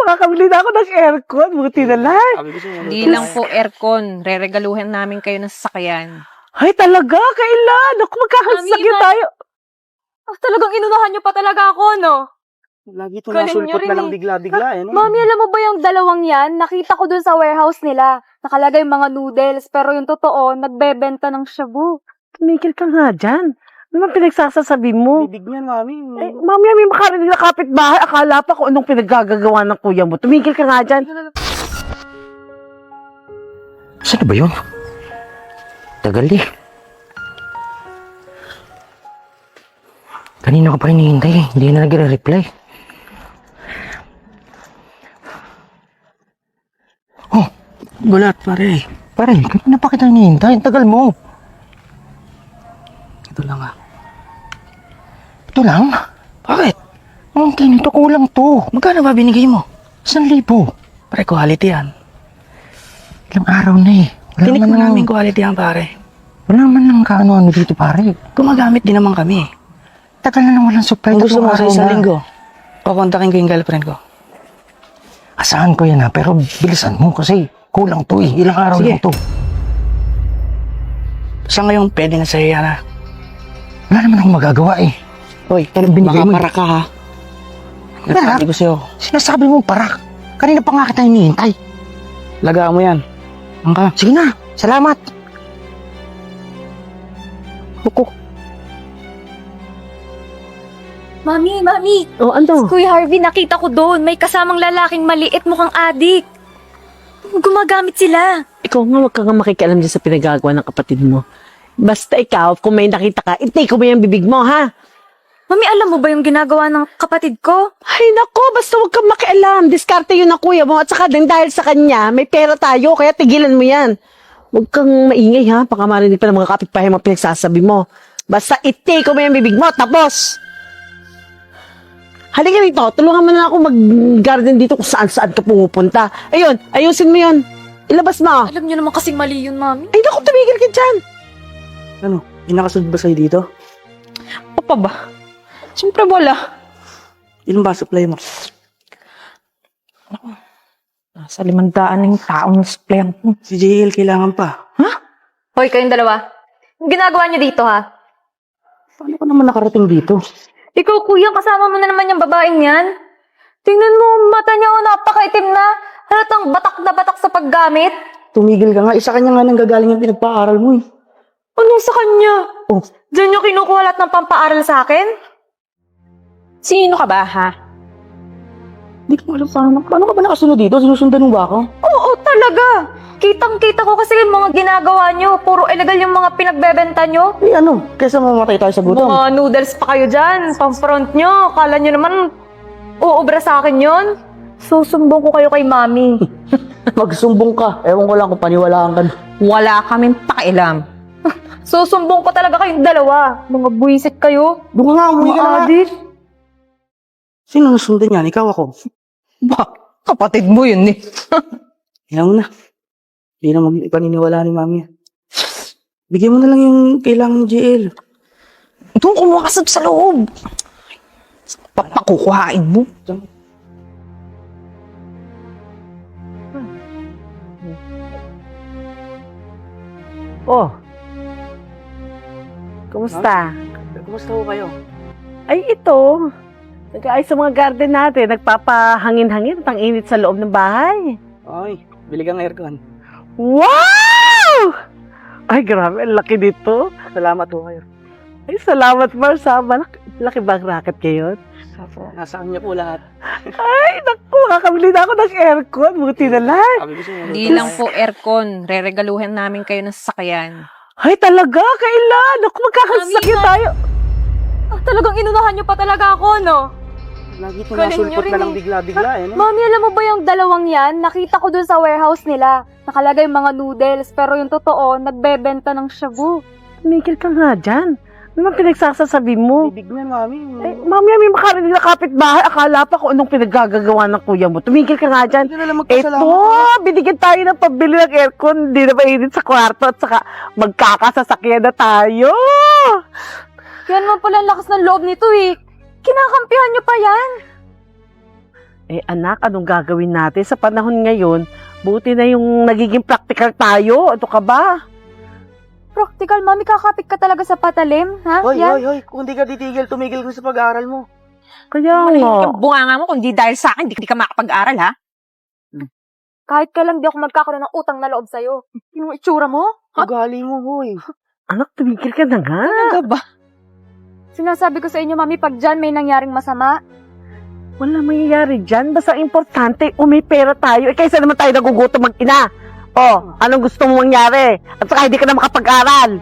makakabili na ako ng aircon. Buti na lang. Hindi lang po aircon. Reregaluhan namin kayo ng sasakyan. Ay, talaga? Kailan? Ako, magkakasakyan Mami, tayo. Talagang inunahan niyo pa talaga ako, no? Lagi ito Galing nasulpot niyo rin na lang eh. bigla-bigla eh. No? Mami, alam mo ba yung dalawang yan? Nakita ko dun sa warehouse nila. Nakalagay mga noodles, pero yung totoo, nagbebenta ng shabu. Tumigil ka nga dyan. Ano bang pinagsasasabi mo? Bibig niyan, mami. Eh, mamaya may makarinig na kapitbahay. Akala pa kung anong pinaggagawa ng kuya mo. Tumigil ka nga dyan. Saan na ba yun? Tagal eh. Kanina ko pa hinihintay. Hindi na nagre-reply. Oh, Gulat, pare. pare, kanina pa kita hinihintay. Ang tagal mo. Ito lang ah. Ito lang? Bakit? Ang ganito kulang to. Magkano ba binigay mo? 1,000. Pare, quality yan. Ilang araw na eh. Tinik mo namin quality yan, pare. Wala man lang kaano-ano dito pare. Gumagamit din naman kami. Tagal na nang walang supply. Kung gusto Tatlong mo sa araw isang na. linggo, kukontakin ko yung girlfriend ko. Asahan ko yan ha, pero bilisan mo kasi kulang to eh. Ilang araw Sige. lang to. Sa ngayon, pwede na sa'yo yan ha. Wala naman akong magagawa eh. Hoy, binigay mo? para ka ha. Parak? Sabi ko sa'yo, Sinasabi mo parak. Kanina pa nga kita hinihintay. lagaan mo yan. Ang ka. Sige na, salamat. Buko. Mami, Mami! O, ano? Kuya Harvey, nakita ko doon. May kasamang lalaking maliit mukhang adik. Gumagamit sila. Ikaw nga, huwag ka nga makikialam dyan sa pinagagawa ng kapatid mo. Basta ikaw, kung may nakita ka, itake ko mo yung bibig mo, ha? Mami, alam mo ba yung ginagawa ng kapatid ko? Ay, nako, basta huwag kang makialam. Diskarte yun ng kuya mo. At saka din dahil sa kanya, may pera tayo, kaya tigilan mo yan. Huwag kang maingay, ha? Baka marinig pa ng mga kapitbahay mga pinagsasabi mo. Basta itake ko mo yung bibig mo, tapos! Halika rito, tulungan mo na ako mag-garden dito kung saan-saan ka pumupunta. Ayun, ayusin mo yun. Ilabas mo. Alam niyo naman kasing mali yun, Mami. Ay, naku, tumigil ka dyan. Ano? Inakasunod ba sa'yo dito? Pa ba? Siyempre wala. Ilan ba supply mo? Nasa 500 na yung taong supply ko. Si JL kailangan pa. Hoy, kayong dalawa. Yung ginagawa niyo dito, ha? Paano ka naman nakarating dito? Ikaw, kuya, kasama mo na naman yung babaeng yan. Tingnan mo, mata niya, oh, napakaitim na. Halatang batak na batak sa paggamit. Tumigil ka nga. Isa kanya nga nang gagaling yung pinagpaaral mo eh. Anong sa kanya? Oh. Diyan niyo kinukuha lahat ng pampaaral sa akin? Sino ka ba, ha? Hindi ko alam paano ka ba nakasunod dito? Sinusundan mo ba ako? Oo, talaga. Kitang-kita ko kasi yung mga ginagawa niyo. Puro illegal yung mga pinagbebenta niyo. Eh ano? Kesa mamatay tayo sa gutom. Mga noodles pa kayo dyan. Pang-front niyo. Kala niyo naman uubra sa akin yon. Susumbong ko kayo kay Mami. Magsumbong ka. Ewan ko lang kung paniwalaan ka. Wala kaming pakialam. Susumbong ko talaga kayong dalawa. Mga buwisit kayo. Doon ka nga, umuwi ka na nga. Adik. Sino nasundan yan? Ikaw ako. Ba, kapatid mo yun eh. Kaya mo na. Hindi na paniniwala ni Mami. Bigyan mo na lang yung kailangan ni JL. Doon kumakasab sa loob. Papakukuhain mo. Oh. Kumusta? Kumusta ho kayo? Ay, ito. Nag-aayos sa mga garden natin. Nagpapahangin-hangin at ang init sa loob ng bahay. Ay, bili kang aircon. Wow! Ay, grabe. Ang laki dito. Salamat ho kayo. Ay, salamat, Marsa. Laki ba ang racket ngayon? Nasa kanya po lahat. Ay, naku. Kakabili na ako ng aircon. Buti na lang. Sabi ko sa'yo, Hindi lang po aircon. Reregaluhan namin kayo ng sasakyan. Ay, talaga? Kailan? Naku, magkakasakyan Mami, tayo. Talagang inunahan niyo pa talaga ako, no? Lagi ito Galing niyo nasulpot rin na lang eh. bigla-bigla eh. No? Mami, alam mo ba yung dalawang yan? Nakita ko dun sa warehouse nila. Nakalagay mga noodles, pero yung totoo, nagbebenta ng shabu. Tumigil ka nga dyan. Ano bang pinagsasasabi mo? Bibig niyan, Mami. Eh, mamaya may makarinig na kapitbahay. Akala pa kung anong pinaggagawa ng kuya mo. Tumigil ka nga dyan. Hindi na lang Eto, magpasalamat. binigyan tayo ng pambili ng aircon. Hindi na mainit sa kwarto at saka magkakasasakyan na tayo. Yan man pala ang lakas ng loob nito eh. Kinakampihan niyo pa yan. Eh anak, anong gagawin natin sa panahon ngayon? Buti na yung nagiging practical tayo. Ano ka ba? Practical, Mami, kakapit ka talaga sa patalim, ha? Hoy, Yan. hoy, hoy, kung di ka titigil, tumigil ka sa pag-aaral mo. Kaya Malahimik nga. yung bunganga mo, kung di dahil sa akin, di ka makapag-aral, ha? Kahit kailan di ako magkakaroon ng utang na loob sa'yo. Yung itsura mo? Ugali mo, hoy. Anak, tumigil ka na nga. Talaga ba? Sinasabi ko sa inyo, Mami, pag dyan may nangyaring masama, Wala mangyayari dyan. Basta importante, may pera tayo. Eh, kaysa naman tayo nagugutom mag-ina. Oh, anong gusto mo mangyari? At saka hindi ka na makapag-aral.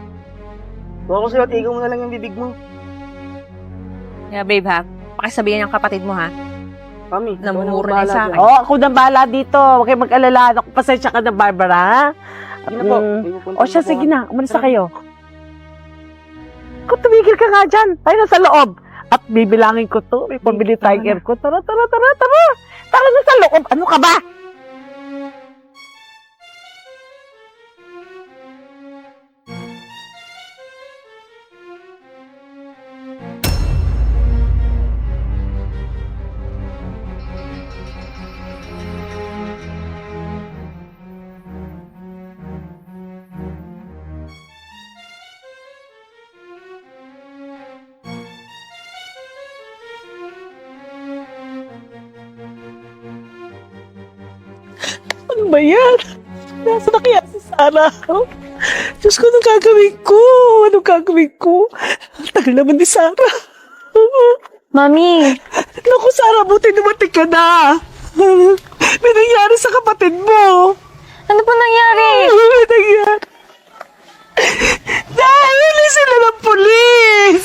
Huwag ko sa'yo, tigaw mo na lang yung bibig mo. Yeah, babe, ha? Pakisabihin yung kapatid mo, ha? Mami, Namumura na sa akin. Oh, ako na bahala dito. Huwag kayong mag-alala. Naku, pasensya ka na, Barbara, ha? Sige na po. O siya, sige na. Umalis na kayo. Kung tumigil ka nga dyan. Tayo na sa loob. At bibilangin ko to. May pabili tiger ko. Tara, tara, tara, tara. Tara na sa loob. Ano ka ba? Ano ba yan? Nasa na kaya si Sarah? Diyos ko, anong gagawin ko? Anong gagawin ko? Ang tagal naman ni Sarah. Mami, Naku, Sarah, buti dumating ka na. May nangyari sa kapatid mo. ano po nangyari? May nangyari. Nahuli sila ng pulis.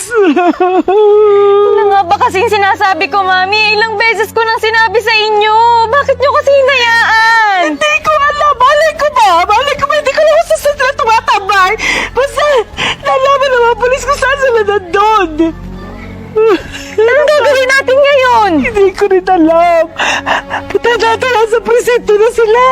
Ano nga ba kasing sinasabi ko, Mami? Ilang beses ko nang sinabi sa inyo. Bakit nyo kasi hinayaan? Hindi ko alam. Malay ko ba? Hindi ko alam kung saan sila tumatambay. Basta, nalaman ng mga pulis kung saan sila nandun. Anong gagawin natin ngayon? Hindi ko rin alam. Punta natin lang sa presinto na sila.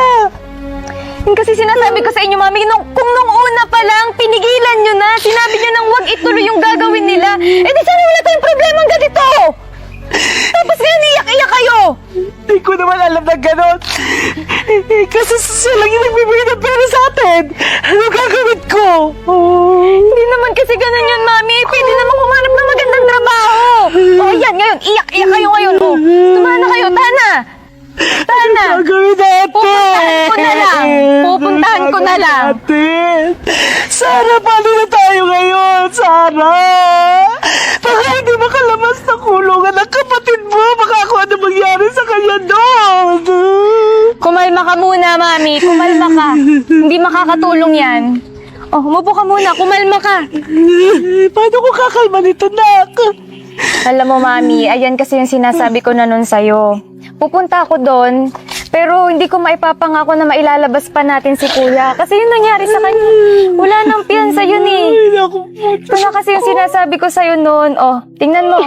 Yung kasi sinasabi ko sa inyo, Mami, kung nung una pa lang, pinigilan nyo na, sinabi nyo nang wag ituloy yung gagawin nila, eh di sana wala tayong problema ang ganito! Tapos ngayon, iyak-iyak kayo! Hindi ko naman alam na gano'n. Kasi siya lang yung nagbibigay ng pera sa atin. Ano gagawin ko? Hindi naman kasi ganun yun, Mami. Pwede naman humanap ng magandang trabaho. O, yan, ngayon, iyak-iyak kayo ngayon. O, tumana kayo, tana! Tana! Gagawin natin. Pupuntahan ko na lang. Pupuntahan ko na lang. Natin. Sarah, paano na tayo ngayon? Sarah! Baka hindi makalabas sa kulungan ng kapatid mo. Baka ako ano mangyari sa kanya doon. Kumalma ka muna, Mami. Kumalma ka. Hindi makakatulong yan. Oh, umupo ka muna. Kumalma ka. Paano ko kakalma nito, nak? Alam mo, Mami, ayan kasi yung sinasabi ko na nun sa'yo. Pupunta ako doon, pero hindi ko maipapangako na mailalabas pa natin si Kuya. Kasi yung nangyari sa kanya, wala nang piyansa yun eh. Ay, naku. Ito na kasi yung sinasabi ko sa'yo noon. Oh, tingnan mo.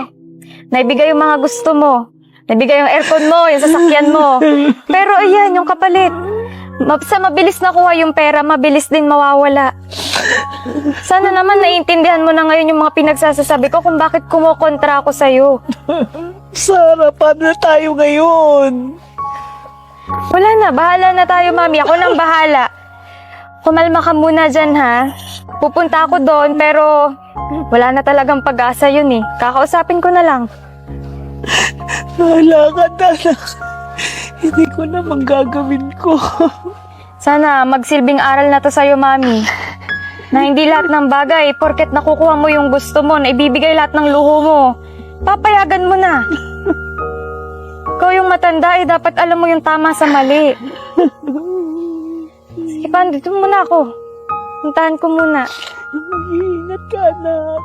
Naibigay yung mga gusto mo. Naibigay yung aircon mo, yung sasakyan mo. Pero ayan, yung kapalit. Sa mabilis nakuha yung pera, mabilis din mawawala. Sana naman naiintindihan mo na ngayon yung mga pinagsasasabi ko kung bakit kumukontra ako sa'yo. Sarah, paano na tayo ngayon? Wala na, bahala na tayo, Mami. Ako nang bahala. Kumalma ka muna dyan, ha? Pupunta ako doon, pero wala na talagang pag-asa yun eh. Kakausapin ko na lang. Wala ka na, nak. Hindi ko naman gagawin ko. Sana magsilbing aral na to sa'yo, Mami. Na hindi lahat ng bagay, porket nakukuha mo yung gusto mo, na ibibigay lahat ng luho mo, papayagan mo na. Ikaw yung matanda, dapat alam mo yung tama sa mali. Sige, dito muna ako. Puntahan ko muna. Mag-iingat ka, anak.